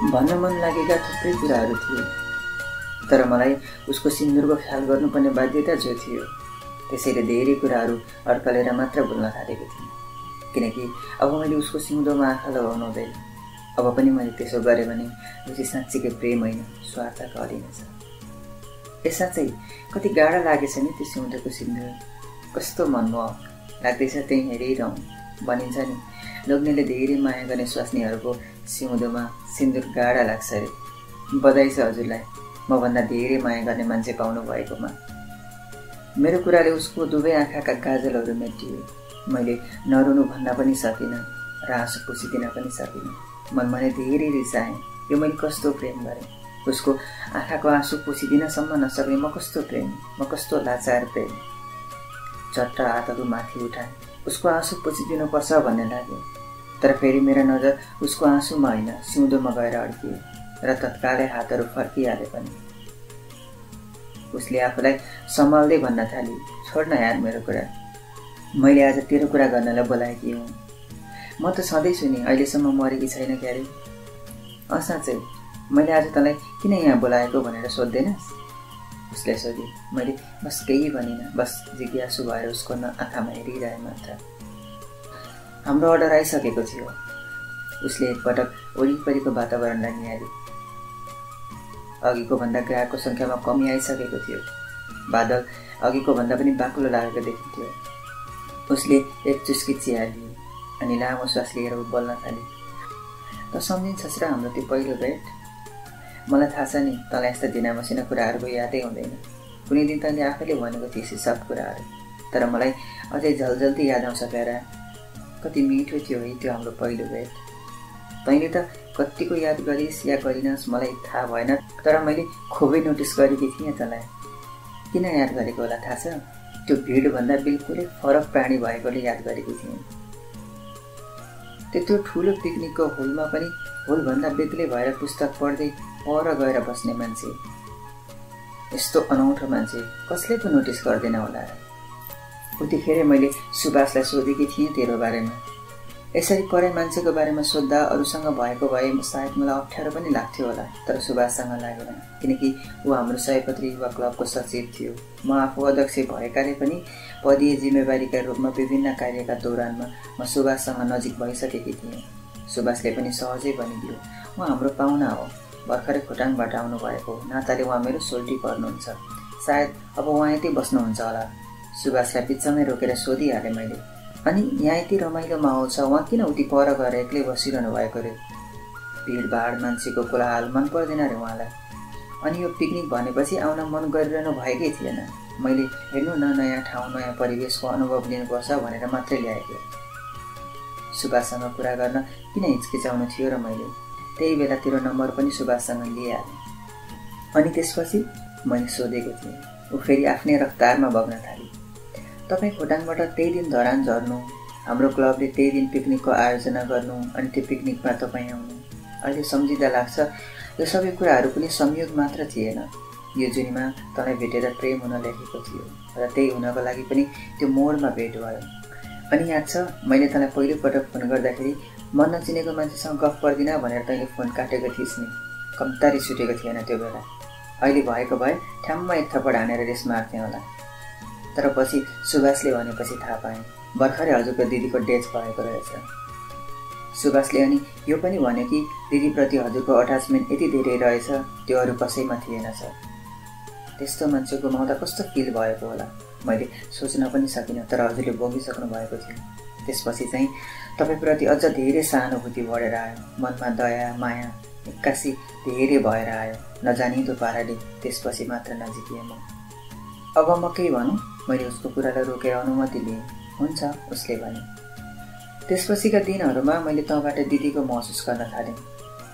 भन्न मन लागेका थुप्रै कुराहरू थिए, तर मलाई उसको सिन्दुरको ख्याल गर्नुपर्ने बाध्यता जो थियो, त्यसैले धेरै कुराहरू अड्कलेर मात्र बोल्न थालेको थिएँ। किनकि अब मैले उसको सिउँदोमा आँखा लगाउनु हुँदैन। अब पनि मैले त्यसो गरेँ भने उसी साँच्चीकै प्रेम होइन, स्वार्थका अधीन छ। ए साँच्चै कति गाढा लागेछ नि त्यो सिउँदोको सिन्दुर, कस्तो मनमोहक लाग्दैछ त्यहीँ हेरिरहँ। भनिन्छ नि, लोग्नेले धेरै माया गर्ने स्वास्नीहरूको सिउँदोमा सिन्दुर गाढा लाग्छ अरे। बधाई छ हजुरलाई, मभन्दा धेरै माया गर्ने मान्छे पाउनु भएकोमा। मेरो कुराले उसको दुवै आँखाका काजलहरू मेटिए। मैले नरुनु भन्न पनि सकिनँ र आँसु पुसिदिन पनि सकिनँ। मनमा नै धेरै रिसाएँ, यो मैले कस्तो प्रेम गरेँ। उसको आँखाको आँसु पुसिदिनसम्म नसक्ने म कस्तो प्रेम, म कस्तो लाचार प्रेम। झट्ट हातहरू माथि उठाएँ, उसको आँसु पुसिदिनुपर्छ भन्ने लाग्यो। तर फेरि मेरो नजर उसको आँसुमा होइन, सिउँदोमा गएर अड्किए र तत्कालै हातहरू फर्किहाले पनि। उसले आफूलाई सम्हाल्दै भन्न थाली, छोड्न यार मेरो कुरा, मैले आज तेरो कुरा गर्नलाई बोलाएकी हुँ। म त सधैँ सुने अहिलेसम्म मरेकी छैन क्यारे। साँच्चै मैले आज तँलाई किन यहाँ बोलाएको भनेर सोध्दैनस्? उसले सोधे। मैले बस केही भनिनँ, बस जिज्ञासु भएर उसको आँखामा हेरिरहे मात्र। हाम्रो अर्डर आइसकेको थियो। उसले एकपटक वरिपरिको वातावरणलाई निहाल्यो। अघिको भन्दा ग्राहकको सङ्ख्यामा कमी आइसकेको थियो। बादल अघिको भन्दा पनि बाक्लो लागेको देखिन्थ्यो। उसले एक चुस्की चिया लिए अनि लामो श्वास लिएर बोल्न थाले। त सम्झिन्छस् र हाम्रो त्यो पहिलो भेट? मलाई थाहा छ नि, तँलाई यस्ता दिनामसिना कुराहरूको यादै हुँदैन। कुनै दिन तैँले आफैले भनेको थिएँ सब कुराहरू, तर मलाई अझै झलझल्ती याद आउँछ प्यारा। कति मिठो थियो है त्यो हाम्रो पहिलो भेट। तैँले त कतिको याद गरिस् या गरिनस् मलाई थाहा भएन, तर मैले खुबै नोटिस गरेकी थिएँ तँलाई। किन याद गरेको होला थाहा छ? त्यो भिडभन्दा बिल्कुलै फरक प्राणी भएकोले याद गरेकी थिएँ। त्यत्रो ठुलो पिकनिकको होलमा पनि होलभन्दा बेग्लै भएर पुस्तक पढ्दै पर गएर बस्ने मान्छे, यस्तो अनौठो मान्छे कसले पो नोटिस गर्दैन होला। उतिखेर मैले सुभाषलाई सोधेकी थिएँ तेरो बारेमा। यसरी पढे मान्छेको बारेमा सोद्धा अरूसँग भएको भए सायद मलाई अप्ठ्यारो पनि लाग्थ्यो होला, तर सुभाषसँग लागेन, किनकि ऊ हाम्रो सयपत्री युवा क्लबको सचिव थियो। म आफू अध्यक्ष भएकाले पनि पदीय जिम्मेवारीका रूपमा विभिन्न कार्यका दौरानमा म सुभाषसँग नजिक भइसकेकी थिएँ। सुभाषले पनि सहजै भनिदियो, उहाँ हाम्रो पाहुना हो, भर्खरै खोटाङबाट आउनुभएको नाताले उहाँ मेरो सोल्टी पर्नुहुन्छ, सायद अब उहाँ यतै बस्नुहुन्छ होला। सुभाषलाई बिचमै रोकेर सोधिहालेँ मैले, अनि यहाँ यति रमाइलो माहौल छ, उहाँ किन उति पर गएर एक्लै बसिरहनु भएको रे? भिडभाड मान्छेको कोलाहल मन पर्दैन रे उहाँलाई। अनि यो पिकनिक भनेपछि आउन मन गरिरहनु भएकै थिएन। मैले हेर्नु न, नयाँ ठाउँ नयाँ परिवेशको अनुभव लिनुपर्छ भनेर मात्रै ल्याएको। सुभाषसँग कुरा गर्न किन हिचकिचाउनु थियो र मैले त्यही बेला तेरो नम्बर पनि सुभाषसँग लिइहालेँ। अनि त्यसपछि मैले सोधेको थिएँ, ऊ फेरि आफ्नै रफ्तारमा बग्न थाली। तपाईँ खोटाङबाट त्यही दिन धरान झर्नु, हाम्रो क्लबले त्यही दिन पिकनिकको आयोजना गर्नु, अनि त्यो पिकनिकमा तपाईँ आउनु। अहिले सम्झिँदा लाग्छ यो सबै कुराहरू कुनै संयोग मात्र थिएन। यो जुनीमा तँलाई भेटेर प्रेम हुन लेखेको थियो र त्यही हुनको लागि पनि त्यो मोडमा भेट भयो। अनि याद छ मैले तँलाई पहिलोपटक फोन गर्दाखेरि मन नचिनेको मान्छेसँग गफ पर्दिन भनेर तैँले फोन काटेको थिइस् नि। कम्तारी छुटेको थिएन त्यो बेला। अहिले भएको भए ठ्याम्म एक थप्पड हानेर रेस मार्थेँ होला। तर पछि सुभाषले भनेपछि थाहा पाएँ भर्खरै हजुरको दिदीको डेथ भएको रहेछ। सुभाषले अनि यो पनि भन्यो कि दिदीप्रति हजुरको अट्याचमेन्ट यति धेरै रहेछ त्यो अरू कसैमा थिएनछ। त्यस्तो मान्छे गुमाउँदा कस्तो फिल भएको होला मैले सोच्न पनि सकिनँ, तर हजुरले भोगिसक्नु भएको थियो। त्यसपछि चाहिँ तपाईँप्रति अझ धेरै सहानुभूति बढेर आयो, मनमा दया माया एक्कासी धेरै भएर आयो, नजानिदो पाराले। त्यसपछि मात्र नजिकिएँ म। अब म केही भनौँ? मैले उसको कुरालाई रोकेर अनुमति लिएँ। हुन्छ, उसले भने। त्यसपछिका दिनहरूमा मैले तँबाट दिदीको महसुस गर्न थालेँ।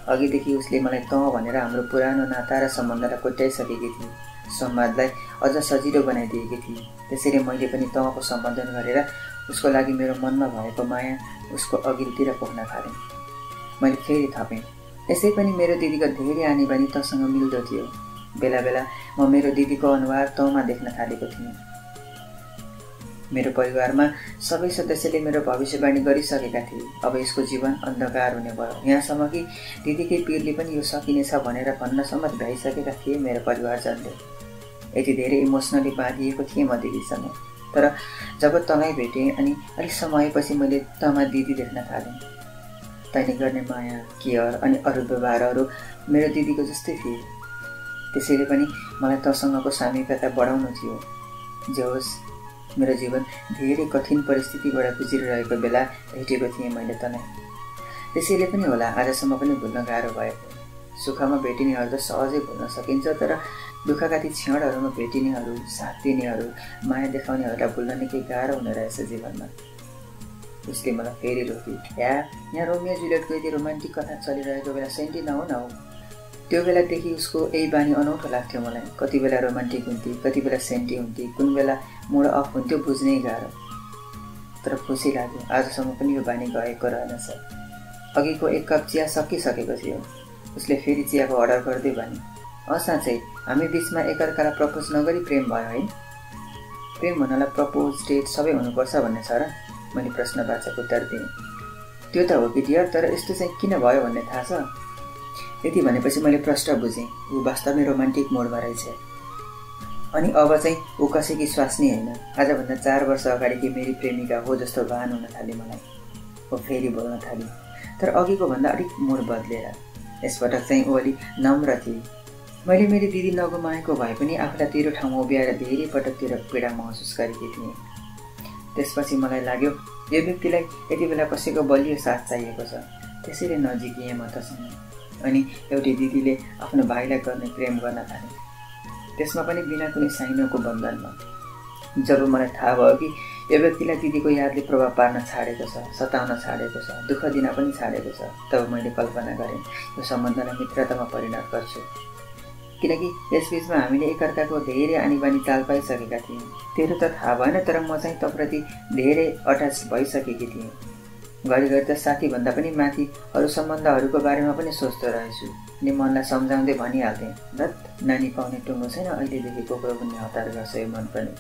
अघिदेखि उसले मलाई तँ भनेर हाम्रो पुरानो नाता र सम्बन्धलाई कोट्याइसकेकी थिए, संवादलाई अझ सजिलो बनाइदिएकी थिए। त्यसैले मैले पनि तँको सम्बोधन गरेर उसको लागि मेरो मनमा भएको माया उसको अघिल्तिर पोख्न थालेँ। मैले फेरि थपेँ, यसै पनि मेरो दिदीको धेरै आनी बानी तँसँग मिल्दो थियो। बेला बेला म मेरो दिदीको अनुहार तँमा देख्न थालेको थिएँ। मेरो परिवारमा सबै सदस्यले मेरो भविष्यवाणी गरिसकेका थिए। अब यसको जीवन अन्धकार हुने भयो। यहाँसम्म कि दिदीकै पिरले पनि यो सकिनेछ भनेर भन्नसम्म भ्याइसकेका थिए मेरो परिवारजनले। यति धेरै इमोसनली बाँधिएको थिएँ म दिदीसँग। तर जब तँलाई भेटेँ अनि अलिक समयपछि मैले तँमा दिदी देख्न थालेँ। तैँले गर्ने माया, केयर अनि अरू व्यवहारहरू मेरो दिदीको जस्तै थिए। त्यसैले पनि मलाई तँसँगको सामिप्यता बढाउनु थियो। जे होस्, मेरो जीवन धेरै कठिन परिस्थितिबाट गुज्रिरहेको बेला भेटेको थिएँ मैले तँलाई। त्यसैले पनि होला आजसम्म पनि भुल्न गाह्रो भएको। सुखमा भेटिनेहरू त सहजै भुल्न सकिन्छ, तर दुःखका ती क्षणहरूमा भेटिनेहरू, साथ दिनेहरू, माया देखाउनेहरूलाई भुल्न निकै गाह्रो हुने रहेछ जीवनमा। उसले मलाई फेरि रोकी। यहाँ रोमियो जुलियटको यति रोमान्टिक कथा चलिरहेको बेला सेन्टी नहुन हौ। त्यो बेलादेखि उसको यही बानी अनौठो लाग्थ्यो मलाई। कति बेला रोमान्टिक हुन्थे, कति बेला सेन्टी हुन्थे, कुन बेला मुड अफ हुन्थ्यो बुझ्नै गाह्रो। तर खुसी लाग्यो आजसम्म पनि यो बानी गएको रहेनछ। अघिको 1 कप चिया सकिसकेको थियो। उसले फेरि चियाको अर्डर गर्दै भने, साँच्चै हामी बिचमा एकअर्कालाई प्रपोज नगरी प्रेम भयो है? प्रेम हुनलाई प्रपोज, डेट सबै हुनुपर्छ भन्ने छ र? मैले प्रश्नवाचक उत्तर दिएँ। त्यो त हो कि डियर, तर यस्तो चाहिँ किन भयो भन्ने थाहा छ? यति भनेपछि मैले प्रश्न बुझेँ। ऊ वास्तवमै रोमान्टिक मोडमा रहेछ। अनि अब चाहिँ ऊ कसैकी स्वास्नी होइन, आजभन्दा 4 वर्ष अगाडिकी मेरी प्रेमिका हो जस्तो भान हुन थाल्यो मलाई। ऊ फेरि बोल्न थाली, तर अघिको भन्दा अलिक मोड बदलेर। यसपटक चाहिँ ऊ अलिक नम्र थिए। मैले मेरी दिदी नगुमाएको भए पनि आफूलाई तेरो ठाउँमा उभ्याएर धेरै पटक तेरो पीडा महसुस गरेकी थिएँ। त्यसपछि मलाई लाग्यो यो व्यक्तिलाई यति बेला कसैको बलियो साथ चाहिएको छ। त्यसैले नजिकिएँ म तसँग। अनि एउटी दिदीले आफ्नो भाइलाई गर्ने प्रेम गर्न थाले, त्यसमा पनि बिना कुनै साइनोको बन्धनमा। जब मलाई थाहा भयो कि यो व्यक्तिलाई दिदीको यादले प्रभाव पार्न छाडेको छ, सताउन छाडेको छ, दुःख दिन पनि छाडेको छ, तब मैले कल्पना गरेँ यो सम्बन्धलाई मित्रतामा परिणत गर्छु। किनकि यसबीचमा हामीले एकअर्काको धेरै आनीबानी चाल पाइसकेका थियौँ। तेरो त थाहा भएन, तर म चाहिँ तँप्रति धेरै अट्याच भइसकेकी थिएँ। घरिघरि त साथीभन्दा पनि माथि अरू सम्बन्धहरूको बारेमा पनि सोच्दो रहेछु। अनि मनलाई सम्झाउँदै भनिहाल्थेँ, धत नानी पाउने टुङ्गो छैन, अहिलेदेखि कोक्रो बुन्ने हतार गर्छ यो मन पनि।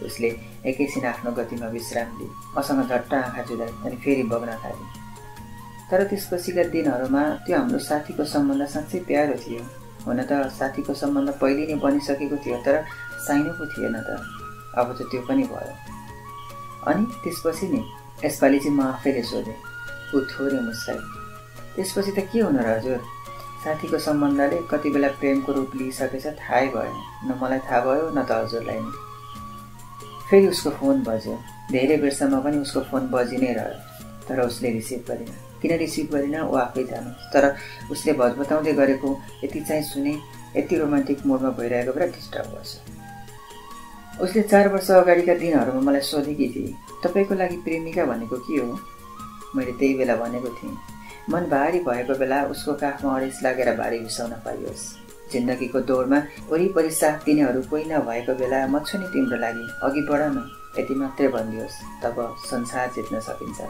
उसले एकैछिन आफ्नो गतिमा विश्राम दिए, मसँग झट्ट आँखा जुदाई अनि फेरि बग्न थाले। तर त्यसपछिका दिनहरूमा त्यो हाम्रो साथीको सम्बन्ध साँच्चै प्यारो थियो। हुन त साथीको सम्बन्ध पहिले नै बनिसकेको थियो, तर साइनो पो थिएन त। अब त त्यो पनि भयो। अनि त्यसपछि नि यसपालि चाहिँ म आफैले सोधेँ। ऊ थोरै मुस्काई। त्यसपछि त के हुनु र हजुर? साथीको सम्बन्धले कति बेला प्रेमको रूप लिइसकेछ थाहै भएन। न मलाई थाहा भयो न त हजुरलाई नि। फेरि उसको फोन बज्यो। धेरै बेरसम्म पनि उसको फोन बजि नै रह्यो, तर उसले रिसिभ गरेन। किन रिसिभ गरेन ऊ आफै जानु। तर उसले भजबताउँदै गरेको यति चाहिँ सुने, यति रोमान्टिक मोडमा भइरहेको बेला डिस्टर्ब गर्छ। उसले 4 वर्ष अगाडिका दिनहरूमा मलाई सोधेकी थिए, तपाईँको लागि प्रेमिका भनेको के हो? मैले त्यही बेला भनेको थिएँ, मन भारी भएको बेला उसको काखमा अडेस लागेर भारी बिसाउन पाइयोस्। जिन्दगीको दौडमा वरिपरि साथ दिनेहरू कोही नभएको बेला म छु नि तिम्रो लागि, अघि बढ न, यति मात्रै भनिदियोस्, तब संसार जित्न सकिन्छ।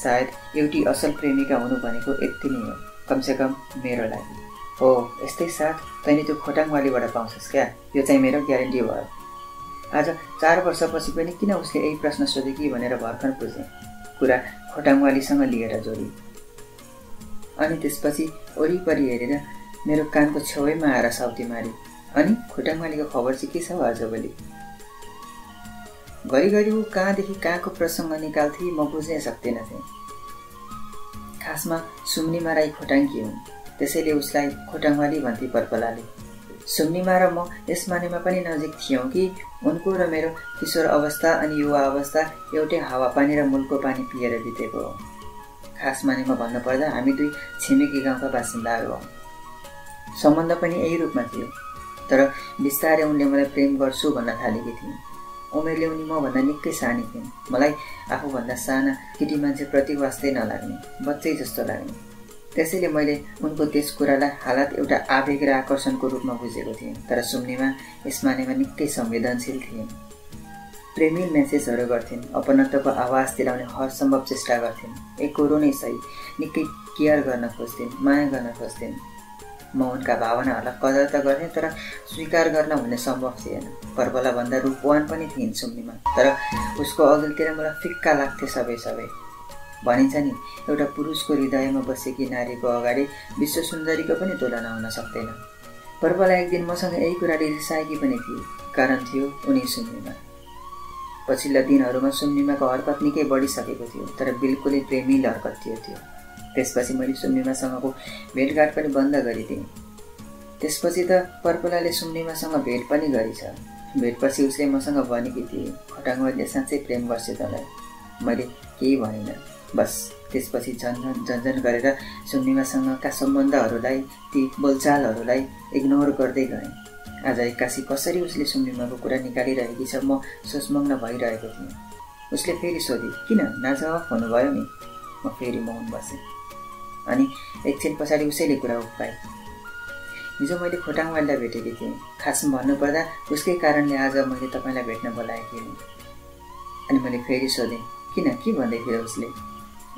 सायद एउटी असल प्रेमिका हुनु भनेको यति नै हो, कमसेकम मेरो लागि। हो, यस्तै साथ तैँले त्यो खोटाङवालीबाट पाउँछस् क्या? यो चाहिँ मेरो ग्यारेन्टी भयो। आज 4 वर्षपछि पनि किन उसले यही प्रश्न सोधे कि भनेर भर्खर बुझेँ। कुरा खोटाङवालीसँग लिएर जोडी। अनि त्यसपछि वरिपरि हेरेर मेरो कानको छेउैमा आएर साउती मारी, अनि खोटाङवालीको खबर चाहिँ के छ आजभोलि? घरिघरि ऊ कहाँदेखि कहाँको प्रसङ्ग निकाल्थे म बुझ्नै सक्दिनँ थिएँ। खासमा सुम्निमा राई खोटाङकी हुन्, त्यसैले उसलाई खोटाङवाली भन्थे पर्पलाले। सुम्निमा र म यस मानेमा पनि नजिक थियौँ कि उनको र मेरो किशोर अवस्था अनि युवा अवस्था एउटै हावापानी र मूलको पानी पिएर बितेको हो। खास मानेमा भन्नुपर्दा हामी दुई छिमेकी गाउँका बासिन्दाहरू हौँ। सम्बन्ध पनि यही रूपमा थियो। तर बिस्तारै उनले मलाई प्रेम गर्छु भन्न थालेकी थिइन्। उमेरले उनी मभन्दा निकै सानी थिइन्। मलाई आफूभन्दा साना केटी मान्छेप्रति वास्तै नलाग्ने, बच्चै जस्तो लाग्ने। त्यसैले मैले उनको त्यस कुरालाई हालत एउटा आवेग र आकर्षणको रूपमा बुझेको थिएँ। तर सुम्नेमा यस मानेमा निकै संवेदनशील थिइन्। प्रेमिल मेसेजहरू गर्थिन्, अपनत्वको आवाज दिलाउने हर सम्भव चेष्टा गर्थिन्। एकरो नै सही, निकै केयर गर्न खोज्थिन्, माया गर्न खोज्थिन्। म उनका भावनाहरूलाई कदर त गरेँ, तर स्वीकार गर्न भन्ने सम्भव थिएन। पर्वलाभन्दा रूपवान पनि थिइन् सुम्निमा, तर उसको अघिल्तिर मलाई फिक्का लाग्थे सबै। भनिन्छ नि, एउटा पुरुषको हृदयमा बसेकी नारीको अगाडि विश्व सुन्दरीको पनि तुलना हुन सक्दैन। पर्वला एक दिन मसँग यही कुरा रिसाएकी पनि थिए। कारण थियो उनी सुम्निमा। पछिल्ला दिनहरूमा सुम्निमाको हरकत निकै बढिसकेको थियो, तर बिल्कुलै प्रेमिल हरकत थियो त्यो। त्यसपछि मैले सुम्निमासँगको भेटघाट पनि बन्द गरिदिएँ। त्यसपछि त पर्वलाले सुम्निमासँग भेट पनि गरेछ। भेटपछि उसले मसँग भनेकी थिए, खोटाङवाले साँच्चै प्रेम गर्छ तँलाई। मैले केही भनिनँ। बस त्यसपछि झन्झन गरेर सुम्निमासँगका सम्बन्धहरूलाई, ती बोलचालहरूलाई इग्नोर गर्दै गएँ। आज एक्कासी कसरी उसले सुम्निमाको कुरा निकालिरहेकी छ म सोचमग्न भइरहेको थिएँ। उसले फेरि सोधी, किन नाजवाफ हुनुभयो नि? म फेरि मौन बसेँ। अनि एकछिन पछाडि उसैले कुरा उठाए, हिजो मैले खोटाङवाललाई भेटेकी थिएँ। खासमा भन्नुपर्दा उसकै कारणले आज मैले तपाईँलाई भेट्न बोलाएकी हुँ। अनि मैले फेरि सोधेँ, किन, के भन्दै थियो उसले?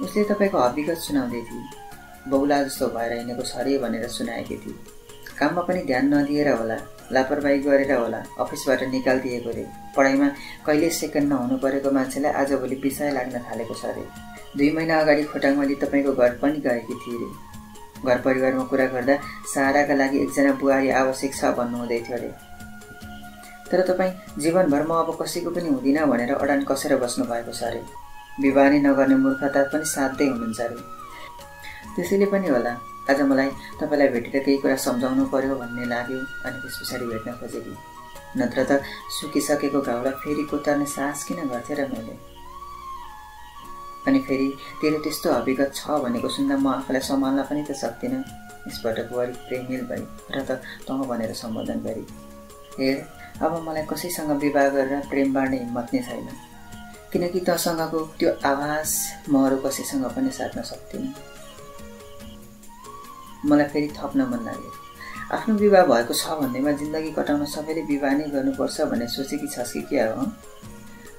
उसले तपाईँको हकीकत सुनाउँदै थिए। बौला जस्तो भएर हिँडेको छ अरे भनेर सुनाएकी थिए। काममा पनि ध्यान नदिएर होला, लापरवाही गरेर होला अफिसबाट निकालिदिएको रे। पढाइमा कहिले सेकेन्ड नहुनु परेको मान्छेलाई आजभोलि विषय लाग्न थालेको छ अरे। 2 महिना अगाडि खोटाङवाली तपाईँको घर पनि गएकी थिए रे। घर परिवारमा कुरा गर्दा सहाराका लागि एकजना बुहारी आवश्यक छ भन्नुहुँदै थियो अरे। तर तपाईँ जीवनभर म अब कसैको पनि हुँदिनँ भनेर अडान कसेर बस्नु भएको छ अरे। विवाह नै नगर्ने मूर्खता पनि साध्दै हुनुहुन्छ अरे। त्यसैले पनि होला आज मलाई तपाईँलाई भेटेर केही कुरा सम्झाउनु पर्यो भन्ने लाग्यो। अनि त्यस पछाडि भेट्न खोजेकी। नत्र त सुकिसकेको घाउलाई फेरि कोतार्ने साहस किन गर्थेँ र मैले? अनि फेरि तेरो त्यस्तो हकीकत छ भनेको सुन्दा म आफूलाई सम्हाल्न पनि त सक्दिनँ। यसपटक बढी प्रेमिल भई र त तँ भनेर सम्बोधन गरी। हेर, अब मलाई कसैसँग विवाह गरेर प्रेम बाँड्ने हिम्मत नै छैन, किनकि तँसँगको त्यो आवाज म अरू कसैसँग पनि साट्न सक्दिनँ। मलाई फेरि थप्न मन लाग्यो, आफ्नो विवाह भएको छ भन्नेमा जिन्दगी कटाउन सबैले विवाह नै गर्नुपर्छ भन्ने सोचेकी छस् कि क्या हो?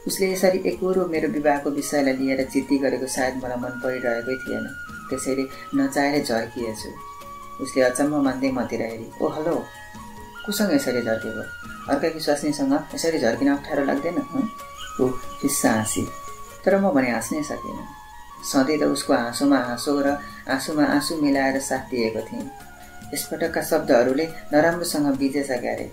उसले यसरी एकहोरो मेरो विवाहको विषयलाई लिएर जिद्दी गरेको सायद मलाई मन परिरहेकै थिएन। त्यसैले नचाहेर झर्किएछु। उसले अचम्म मान्दै मतिर हेरी, ओ हेलो, कोसँग यसरी झर्केको? अर्काकी स्वास्नीसँग यसरी झर्किन अप्ठ्यारो लाग्दैन? ऊ हिस्सा हाँसी, तर म भने हाँस्नै सकिनँ। सधैँ त उसको हाँसोमा हाँसो र आँसुमा आँसु मिलाएर साथ दिएको थिएँ। यसपटकका शब्दहरूले नराम्रोसँग बिजेछ क्यारे।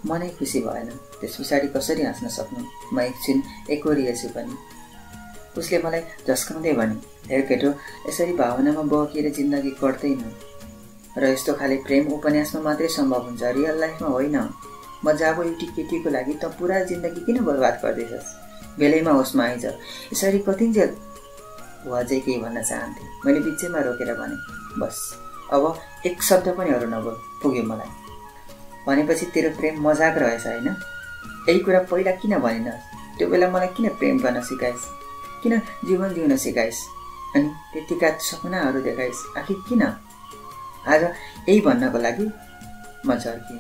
मनै खुसी भएन। त्यस पछाडि कसरी हाँस्न सक्नु? म एकछिन एकोरिएछु पनि। उसले मलाई झस्काउँदै भने, हेर केटो, यसरी भावनामा बहकिएर जिन्दगी कट्दैन र यस्तो खाले प्रेम उपन्यासमा मात्रै सम्भव हुन्छ, रियल लाइफमा होइन। म जाबो एउटी केटीको लागि त पुरा जिन्दगी किन बर्बाद गर्दैछस्? बेलैमा होसमा आइज, यसरी कतिन्जेल? ऊ अझै केही भन्न चाहन्थे। मैले बिचैमा रोकेर भने, बस अब एक शब्द पनि अरू नबोल, पुग्यो मलाई। भनेपछि तेरो प्रेम मजाक रहेछ होइन? यही कुरा पहिला किन भनिनस्? त्यो बेला मलाई किन प्रेम गर्न सिकाइस्? किन जीवन जिउन सिकाइस्? अनि त्यतिका सपनाहरू देखाइस्? आखिर किन? आज यही भन्नको लागि म झर्किएँ।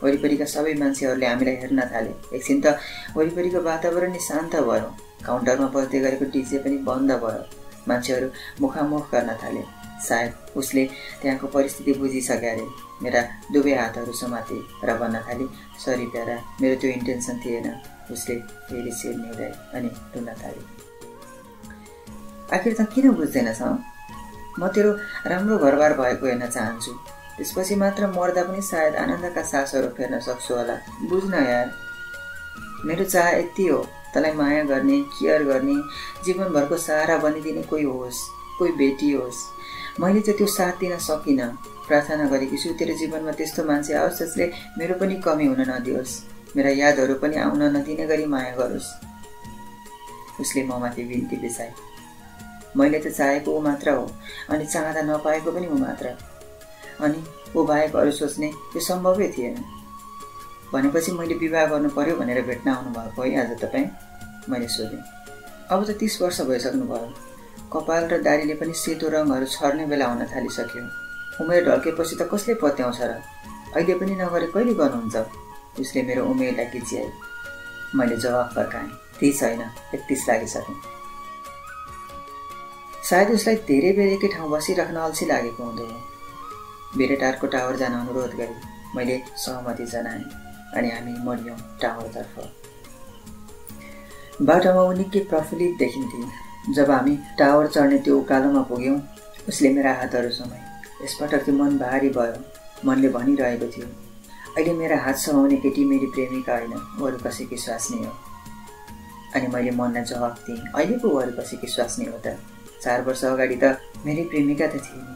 वरिपरिका सबै मान्छेहरूले हामीलाई हेर्न थाले। एकछिन त वरिपरिको वातावरण नै शान्त भयो। काउन्टरमा बस्दै गरेको डिजे पनि बन्द भयो। मान्छेहरू मुखामुख गर्न थाले। सायद उसले त्यहाँको परिस्थिति बुझिसके अरे। मेरा दुवै हातहरू समाते र भन्न थाली, सरी प्यारा, मेरो त्यो इन्टेन्सन थिएन। उसले फेरि शिर निहुराए अनि रुन थाले। आखिर त किन बुझ्दैनस्? म तेरो राम्रो घरबार भएको हेर्न चाहन्छु। त्यसपछि मात्र मर्दा पनि सायद आनन्दका सासहरू फेर्न सक्छु होला। बुझ्न यार, मेरो चाह यति हो, तँलाई माया गर्ने, केयर गर्ने, जीवनभरको सहारा बनिदिने कोही होस्, कोही भेटियोस्। मैले त त्यो साथ दिन सकिनँ। प्रार्थना गरेकी छु तेरो जीवनमा त्यस्तो मान्छे आओस् जसले मेरो पनि कमी हुन नदियोस्, मेरा यादहरू पनि आउन नदिने गरी माया गरोस्। उसले ममाथि बिन्ती बिसाए। मैले त चाहेको ऊ मात्र हो, अनि चाहँदा नपाएको पनि ऊ मात्र। अनि ऊ बाहेक अरू सोच्ने त्यो सम्भवै थिएन। भनेपछि मैले विवाह गर्नु पर्यो भनेर भेट्न आउनुभएको है आज तपाईँ? मैले सोधेँ। अब त 30 वर्ष भइसक्नु भयो। कपाल र दारीले पनि सेतो रङहरू छर्ने बेला हुन थालिसक्यो। उमेर ढल्केपछि त कसले पत्याउँछ र? अहिले पनि नगरे कहिले गर्नुहुन्छ? उसले मेरो उमेरलाई किच्याए। मैले जवाफ फर्काएँ, 30 होइन, 31 लागिसकेँ। सायद उसलाई धेरै बेर एकै ठाउँ बसिराख्न अल्छी लागेको हुँदो हो। भेरेटारको टावर जान अनुरोध गरे। मैले सहमति जनाएँ अनि हामी मर्यौँ टावरतर्फ। बाटोमा ऊ निकै प्रफुल्लित देखिन्थे। जब हामी टावर चढ्ने त्यो उकालोमा पुग्यौँ, उसले मेरा हातहरू समाए। यसपटक त्यो मन भारी भयो। मनले भनिरहेको थियो, अहिले मेरा हात समाउने केटी मेरी प्रेमिका होइन, अरू कसैकी स्वास्नी हो। अनि मैले मनलाई जवाफ दिएँ, अहिले पो अरू कसैकी स्वास्नी हो त? 4 वर्ष अगाडि त मेरी प्रेमिका त थिए नि।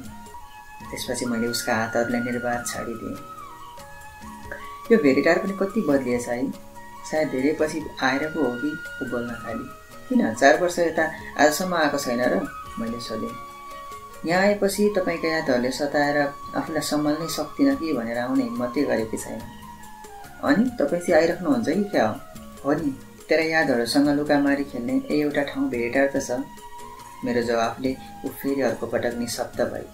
त्यसपछि मैले उसका हातहरूलाई निर्वाध छाडिदिएँ। यो भेरेटार पनि कति बदलिएछ है। सायद धेरै पछि आएर पो हो कि ऊ बोल्न थाली। किन 4 वर्ष यता आजसम्म आएको छैन र? मैले सोधेँ। यहाँ आएपछि तपाईँका यादहरूले सताएर आफूलाई सम्हाल्नै सक्दिनँ कि भनेर आउने हिम्मतै गरेकी छैन। अनि तपाईँ चाहिँ आइराख्नुहुन्छ कि क्या हो नि? तेरा यादहरूसँग लुकामारी खेल्ने एउटा ठाउँ भेरेटार त छ। मेरो जवाफले ऊ फेरि अर्को पटक निशब्द भई।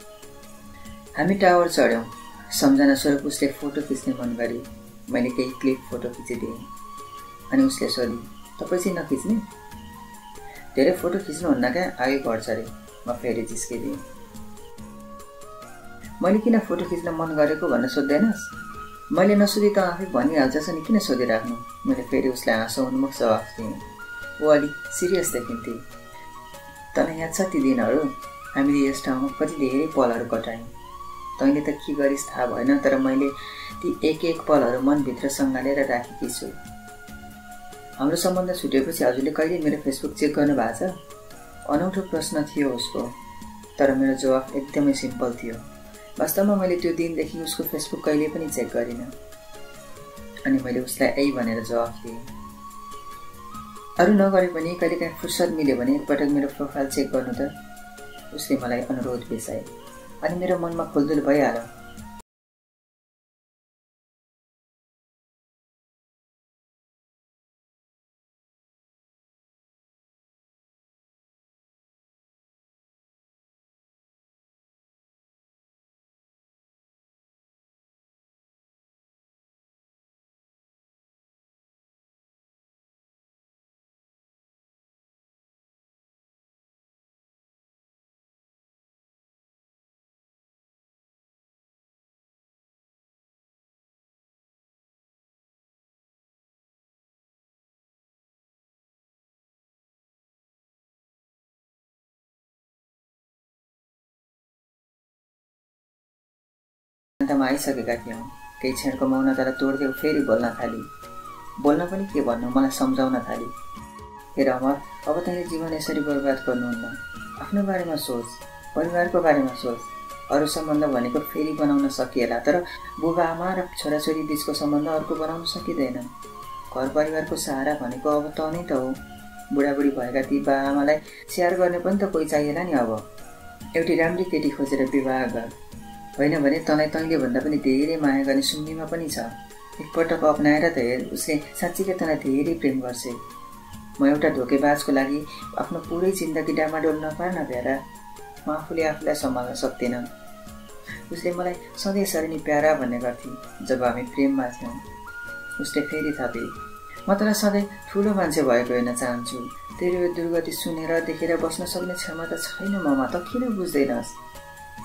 हामी टावर चढ्यौँ। सम्झना स्वरूप उसले फोटो खिच्ने मन गरी मैले केही क्लिप फोटो खिचिदिएँ। अनि उसले सोधी, तपाईँ चाहिँ नखिच्ने? धेरै फोटो खिच्नुहुन्न क्या, आगे घट्छ अरे। म फेरि जिस्किदिएँ। मैले किन फोटो खिच्न मन गरेको भनेर सोध्दैनस्? मैले नसोधी त आफै भनिहाल्छस् नि, किन सोधिराख्नु? मैले फेरि उसलाई हाँसोन्मुख जवाफ दिएँ। ऊ अलिक सिरियस देखिन्थे। तँलाई याद छ ती दिनहरू? हामीले यस ठाउँमा कति धेरै पलहरू कटायौँ। तैँले त के गरिस् थाहा भएन, तर मैले ती एक पलहरू मनभित्र सँगालेर राखेकी छु। हाम्रो सम्बन्ध छुटेपछि हजुरले कहिले मेरो फेसबुक चेक गर्नु भएको छ? अनौठो प्रश्न थियो उसको, तर मेरो जवाफ एकदमै सिम्पल थियो। वास्तवमा मैले त्यो दिनदेखि उसको फेसबुक कहिले पनि चेक गरिनँ। अनि मैले उसलाई यही भनेर जवाफ दिएँ। अरू नगरे पनि कहिलेकाहीँ फुर्सद मिल्यो भने एकपटक मेरो प्रोफाइल चेक गर्नु त? उसले मलाई अनुरोध बिर्साए। अनि मेरो मनमा खुलदुल भइहाल्यो। अन्तमा आइसकेका थियौँ। केही क्षणको मौनतालाई तोड्दै फेरि बोल्न थाली। बोल्न पनि के भन्नु, मलाई सम्झाउन थाली। हेर अमर, अब तैँले जीवन यसरी बर्बाद गर्नुहुन्न। आफ्नो बारेमा सोच, परिवारको बारेमा सोच। अरू सम्बन्ध भनेको फेरि बनाउन सकिएला, तर बुबा आमा र छोराछोरी बीचको सम्बन्ध अर्को बनाउन सकिँदैन। घर परिवारको सहारा भनेको अब त नै त हो। बुढाबुढी भएका ती बा आमालाई स्याहार गर्ने पनि त कोही चाहिएला नि। अब एउटी राम्री केटी खोजेर विवाह गर, होइन भने तँलाई तैँले भन्दा पनि धेरै माया गर्ने सुन्नीमा पनि छ। एकपटक अपनाएर त हेर, उसले साँच्चीकै तँलाई धेरै प्रेम गर्छ। म एउटा धोकेबाजको लागि आफ्नो पुरै जिन्दगी डामाडोल नपार्न भ्यारा। म आफूले आफूलाई सम्हाल्न सक्दिनँ। उसले मलाई सधैँ यसरी नै प्यारा भन्ने गर्थे जब हामी प्रेममा थियौँ। उसले फेरि थपे, म तँलाई सधैँ ठुलो मान्छे भएको हेर्न चाहन्छु। तेरो यो दुर्गति सुनेर देखेर बस्न सक्ने क्षमता छैन ममा, त किन बुझ्दैनस्?